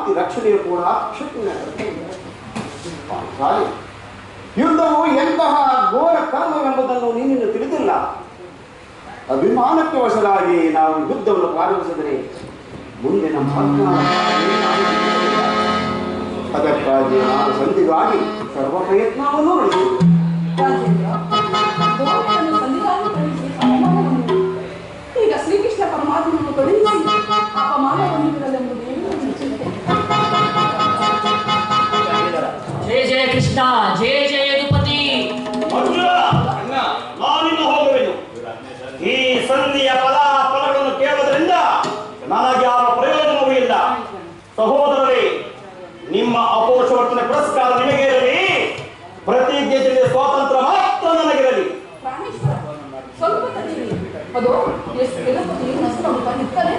ಶಾಂತಿ ರಕ್ಷಣೆಯು ಕೂಡ ಕ್ಷತ್ರಿಯ ಯುದ್ಧವು ಎಂತಹ ಘೋರ ಕರ್ಮವೆಂಬುದನ್ನು ನೀನಿನ್ನು ತಿಳಿದಿಲ್ಲ. ಅಭಿಮಾನಕ್ಕೆ ವಶರಾಗಿ ನಾವು ಯುದ್ಧವನ್ನು ಪ್ರಾರಂಭಿಸಿದರೆ ಮುಂದೆ ನಮ್ಮ ಅದಕ್ಕಾಗಿ ನಾನು ಸಂಧಿಗಾಗಿ ಸರ್ವ ಪ್ರಯತ್ನವನ್ನು ನಡೆಸಿದೆ. ಈಗ ಶ್ರೀಕೃಷ್ಣ ಪರಮಾತ್ಮನನ್ನು ತೊಡಗಿಸಿ ಅಪಮಾನವನ್ನು ಬಿಡಲೆಂಬುದೇನು ಜಯ ಜಯ ಕೃಷ್ಣ, ಜಯ ಜಯ ಯದುಪತಿ. ಅರ್ಜುನ, ನಾನಿನ್ನು ಹೋಗುವೆನು. ಈ ಸಂಧಿಯ ಫಲಗಳನ್ನು ಕೇಳುವುದರಿಂದ ನನಗೆ ಯಾವ ಪ್ರಯೋಜನವೂ ಇಲ್ಲ. ಸಹೋದರರೇ, ನಿಮ್ಮ ಅಪೋಷವರ್ತನೆ ಪುರಸ್ಕಾರ ನಿಮಗೆ ಇರಲಿ. ಪ್ರತಿಜ್ಞೆ ಸ್ವಾತಂತ್ರ್ಯ ಮಾತ್ರ ನನಗಿರಲಿ. ಸ್ವಲ್ಪ ತಡೆಯಿರಿ. ಅದು ಎಷ್ಟು ಯದುಪತಿ ನಷ್ಟವಾಗುತ್ತಾ ನಿಂತಲೇ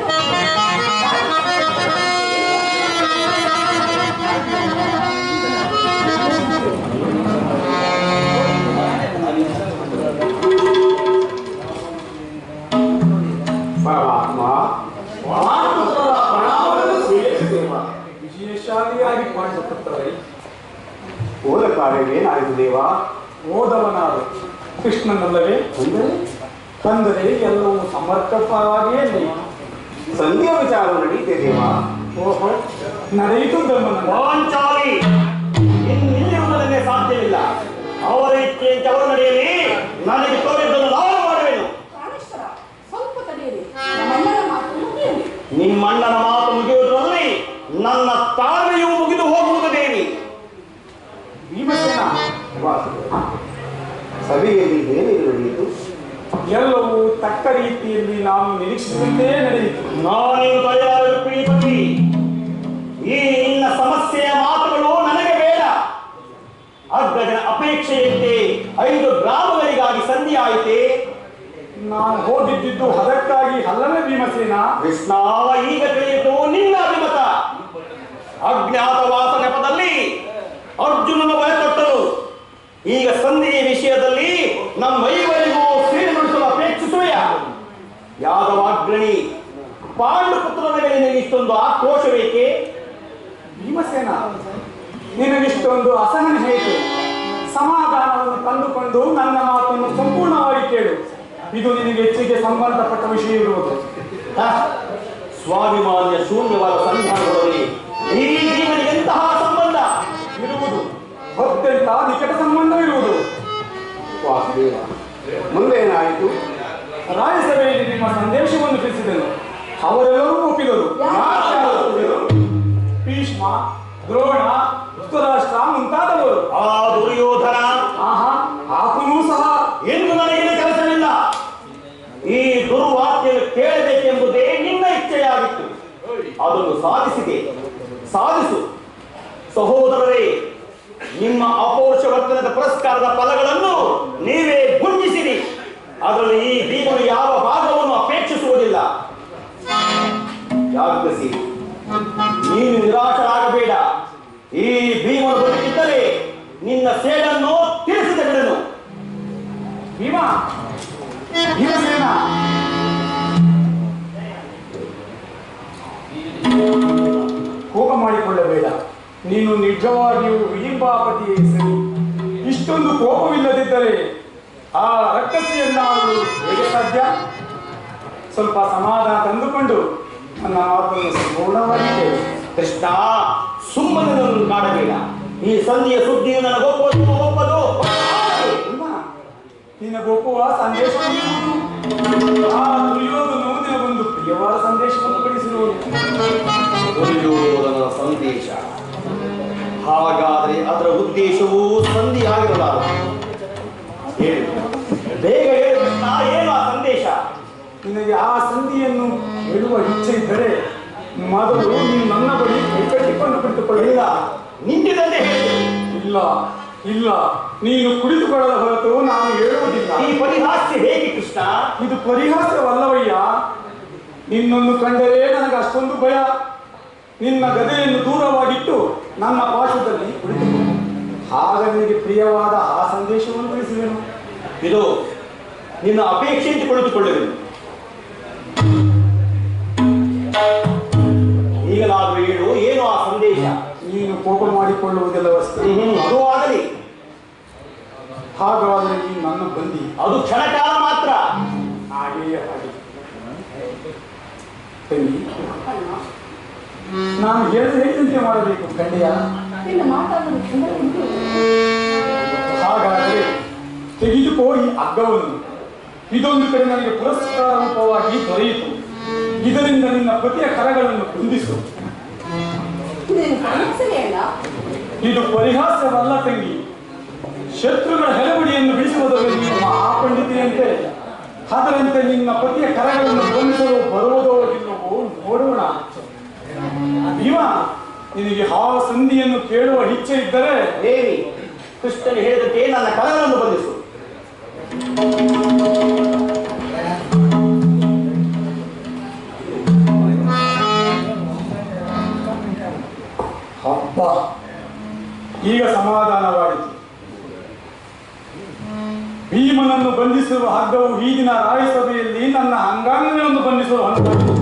ವಿಶೇಷಾಲಿಯಾಗಿ ಪಾಂಡುಪುತ್ರರೇ, ಹೋದ ಕಾರ್ಯವೇನಾಯಿತು ದೇವ? ಓದವನಾದ ಕೃಷ್ಣನಲ್ಲವೇ ತಂದರೆ ಎಲ್ಲವೂ ಸಮರ್ಪಕವಾಗಿಯೇ ನಡೆಯಿತು. ಸಂಧಿಯ ವಿಚಾರ ನಡೆಯುತ್ತೆ ದೇವ. ಓಹೋ, ನಡೆಯಿತು ಪಾಂಚಾಲಿ ಇನ್ನಿರುವುದನ್ನೇ ಸಾಧ್ಯವಿಲ್ಲ. ಅವರ ಇಚ್ಛೆಯಂತೆ ಅವರು ನಡೆಯಲಿ. ನನಗೆ ತೋರಿದ್ದನ್ನು ನಾನು ಮಾಡುವೆನು. ಸ್ವಲ್ಪ ತಡೆಯಿರಿ. ನಮ್ಮಣ್ಣನ ಮಾತು ಮುಗಿಯಲಿ. ನಿಮ್ಮಣ್ಣನ ಮಾತು ಮುಗಿಯುವುದರಲ್ಲಿ ನನ್ನ ತಾಳ್ಮೆಯೂ ಮುಗಿದು ಹೋಗುವುದು ದೇವಿ. ಭೀಮಸೇನ, ಸಭೆಯಲ್ಲಿ ಏನೇನು ನಡೆಯಿತು? ಎಲ್ಲವೂ ತಕ್ಕ ರೀತಿಯಲ್ಲಿ ನಾವು ನಿರೀಕ್ಷಿಸಿದಂತೆ ನಡೆಯಿತು. ನಾನೇನು ತಯಾರ ರುಕ್ಮಿಣಿಪತಿ, ಈ ನಿನ್ನ ಸಮಸ್ಯೆಯ ಮಾತುಗಳು ನನಗೆ ಬೇಡ. ಅಗ್ಗಜನ ಅಪೇಕ್ಷೆಯಂತೆ 5 ಗ್ರಾಮಗಳಿಗಾಗಿ ಸಂಧಿ ಆಯಿತೆ. ನಾನು ಹೋಗಿದ್ದು ಅದಕ್ಕಾಗಿ ಅಲ್ಲವೇ ಭೀಮಸೇನ? ಕೃಷ್ಣಾವ ಈಗ ತಿಳಿಯಿತು ನಿನ್ನ ಅಭಿಮತ. ಅಜ್ಞಾತವಾಸ ನೆಪದಲ್ಲಿ ಅರ್ಜುನನ ಭಯಪಟ್ಟರು. ಈಗ ಸಂಧಿಯ ವಿಷಯದಲ್ಲಿ ನಮ್ಮ ಐವರಿಗೂ ಸೇರಿ ನಡೆಸಲು ಅಪೇಕ್ಷಿಸುವೆಯ? ಯಾದವಾಗ್ರಣಿ ಪಾಂಡುಪುತ್ರನ ಮೇಲೆ ಇಷ್ಟೊಂದು ಆಕ್ರೋಶವೇಕೆ? ಭೀಮಸೇನ, ನಿನಗಿಷ್ಟೊಂದು ಅಸಹನೆ ಹೇಗೆ? ಸಮಾಧಾನವನ್ನು ಕಂಡುಕೊಂಡು ನನ್ನ ಮಾತನ್ನು ಸಂಪೂರ್ಣವಾಗಿ ಕೇಳು. ಇದು ನಿನಗೆ ಹೆಚ್ಚಿಗೆ ಸಂಬಂಧಪಟ್ಟ ವಿಷಯ ಇರುವುದು. ಸ್ವಾಭಿಮಾನ್ಯ ಶೂನ್ಯವಾದ ಸಂಧಾನಗಳಲ್ಲಿ ಈ ಜೀವನಿಗೆ ಎಂತಹ ಸಂಬಂಧ ಇರುವುದು? ಅತ್ಯಂತ ನಿಕಟ ಸಂಬಂಧ ಇರುವುದು. ವಾಸುದೇವ, ಮುಂದೇನಾಯಿತು? ರಾಜ್ಯಸಭೆಯಲ್ಲಿ ನಿಮ್ಮ ಸಂದೇಶವನ್ನು ತಿಳಿಸಿದನು. ಅವರೆಲ್ಲರೂ ಒಪ್ಪಿದರು. ಭೀಷ್ಮ, ದ್ರೋಣ, ಧೃತರಾಷ್ಟ್ರ ಮುಂತಾದವರು. ಆ ದುರ್ಯೋಧನ ಆತನೂ ಸಹ ಎಂದು ನನಗೇನು ಕೆಲಸವಿಲ್ಲ. ಈ ದುರ್ವಾಕ್ಯವನ್ನು ಕೇಳಬೇಕೆಂಬುದೇ ನಿನ್ನ ಇಚ್ಛೆಯಾಗಿತ್ತು. ಅದನ್ನು ಸಾಧಿಸು. ಸಹೋದರರೇ, ನಿಮ್ಮ ಅಪೌರುಷವರ್ತನದ ಪುರಸ್ಕಾರದ ಫಲಗಳನ್ನು ನೀವೇ ಭುಂಜಿಸಿರಿ. ಅದರಲ್ಲಿ ಈ ಭೀಮನು ಯಾವ ಭಾಗವನ್ನು ಅಪೇಕ್ಷಿಸುವುದಿಲ್ಲ. ಜಾಗೃತಿ, ನೀನು ನಿರಾಶರಾಗಬೇಡ. ಈ ಭೀಮನು ಬದುಕಿದ್ದರೆ ನಿನ್ನ ಸೇಡನ್ನು ತಿಳಿಸಿದ ಬಿಡನು. ಭೀಮಸೇನ, ಕೋಪ ಮಾಡಿಕೊಳ್ಳಬೇಡ. ನೀನು ನಿಜವಾಗಿಯೂ ವಿಹಿಂಬಾಪತಿಯೇ ಸರಿ. ಇಷ್ಟೊಂದು ಕೋಪವಿಲ್ಲದಿದ್ದರೆ ಆ ರಕ್ಕಸಿಯನ್ನಾಗಲು ಹೇಗೆ ಸಾಧ್ಯ? ಸ್ವಲ್ಪ ಸಮಾಧಾನ ತಂದುಕೊಂಡು ನನ್ನ ಮಾತನ್ನು ಸಂಪೂರ್ಣವಾಗಿ ಕೇಳು. ಕೃಷ್ಣ, ಸುಮ್ಮನೆ ನನ್ನನ್ನು ಕಾಡಬೇಡ. ಈ ಸಂಧಿಯ ಸುದ್ದಿಯು ನನಗೊಪ್ಪದು. ನಿನಗೊಪ್ಪುವ ಸಂದೇಶವನ್ನು ಆ ದುರ್ಯೋಧನು ನಿನಗೊಂದು ಪ್ರಿಯವಾದ ಸಂದೇಶವನ್ನು ಕಳಿಸಿರುವುದು. ದುರ್ಯೋಧನನ ಸಂದೇಶ. ಹಾಗಾದರೆ ಅದರ ಉದ್ದೇಶವೂ ಸಂಧಿ ಆಗಿರಲಾರದು. ಬೇಗ ಹೇಳು ಕೃಷ್ಣ, ಏನು ಆ ಸಂದೇಶ? ನಿನಗೆ ಆ ಸಂಧಿಯನ್ನು ಹೇಳುವ ಇಚ್ಛೆ ಇದ್ದರೆ ಮೊದಲು ನೀನು ನನ್ನ ಬಳಿ ಕೈಕಟ್ಟಿಕೊಂಡು ಕುಳಿತುಕೊಳ್ಳಿಲ್ಲ. ನಿಂತಿದಂತೆ ಹೇಳಿ. ಇಲ್ಲ, ನೀನು ಕುಳಿತುಕೊಳ್ಳದ ಹೊರತು ನಾನು ಹೇಳುವುದಿಲ್ಲ. ಈ ಪರಿಹಾಸ್ಯ ಹೇಗೆ ಕೃಷ್ಣ? ಇದು ಪರಿಹಾಸವಲ್ಲವಯ್ಯ. ನಿನ್ನನ್ನು ಕಂಡರೆ ನನಗೆ ಅಷ್ಟೊಂದು ಭಯ. ನಿನ್ನ ಗದೆಯನ್ನು ದೂರವಾಗಿಟ್ಟು ನನ್ನ ಪಾರ್ಶ್ವದಲ್ಲಿ ಕುಳಿತುಕೊ. ಆಗ ನಿನಗೆ ಪ್ರಿಯವಾದ ಆ ಸಂದೇಶವನ್ನು ತಿಳಿಸುವೆನು. ಇದು ನಿನ್ನ ಅಪೇಕ್ಷೆಯಿಂದ ಕುಳಿತುಕೊಳ್ಳುವೆನು. ಈಗಲಾದರೂ ಹೇಳು, ಏನು ಆ ಸಂದೇಶ? ಕೋಪ ಮಾಡಿಕೊಳ್ಳುವುದಿಲ್ಲ ವಸ್ತು. ಅದು ಆಗಲಿ. ಹಾಗಾದರೆ ನೀನು ನನ್ನ ಬಂದಿ. ಅದು ಕ್ಷಣಕಾಲ ಮಾತ್ರ. ಹಾಗೆಯೇ ತಂಗಿ, ನಾನು ಹೇಳಿದಂತೆ ಮಾಡಬೇಕು ಕಂಡೆಯ. ನಿನ್ನ ಮಾತಾಡಲು ತುಂಬ ಉಂಟು. ಹಾಗಾದರೆ ತೆಗೆದುಕೋ ಈ ಹಗ್ಗವನ್ನು. ಇದೊಂದು ಕಡೆ ನನಗೆ ಪುರಸ್ಕಾರ ರೂಪವಾಗಿ ದೊರೆಯಿತು. ಇದರಿಂದ ನಿನ್ನ ಪತಿಯ ಕರಗಳನ್ನು ಕುಂದಿಸು. ಇದೇನು ಪರಿಹಾಸವೇ ಅಲ್ಲ? ಇದು ಪರಿಹಾಸವಲ್ಲ ತಂಗಿ. ಶತ್ರುಗಳ ಹೆಲಬಡಿಯನ್ನು ಬಿಡಿಸುವುದರಲ್ಲಿ ನೀನು ಮಹಾಪಂಡಿತೆಯಂತೆ. ಅದರಂತೆ ನಿನ್ನ ಪತಿಯ ಕರಗಳನ್ನು ಬಂಧಿಸಲು ಬರುವುದೋ ಇಲ್ಲವೋ ನೋಡೋಣ. ಇವ ನಿನಗೆ ಆ ಸಂಧಿಯನ್ನು ಕೇಳುವ ಇಚ್ಛೆ ಇದ್ದರೆ ದೇವಿ, ಕೃಷ್ಣನು ಹೇಳಿದಂತೆ ನನ್ನ ಕರಗಳನ್ನು ಬಂಧಿಸು. ಹಬ್ಬ, ಈಗ ಸಮಾಧಾನವಾಯಿತು. ಭೀಮನನ್ನು ಬಂಧಿಸುವ ಹಗ್ಗವು ಈ ದಿನ ರಾಯಸಭೆಯಲ್ಲಿ ನನ್ನ ಅಂಗಾಂಗಗಳನ್ನು ಬಂಧಿಸುವ ಹಂತದಲ್ಲಿ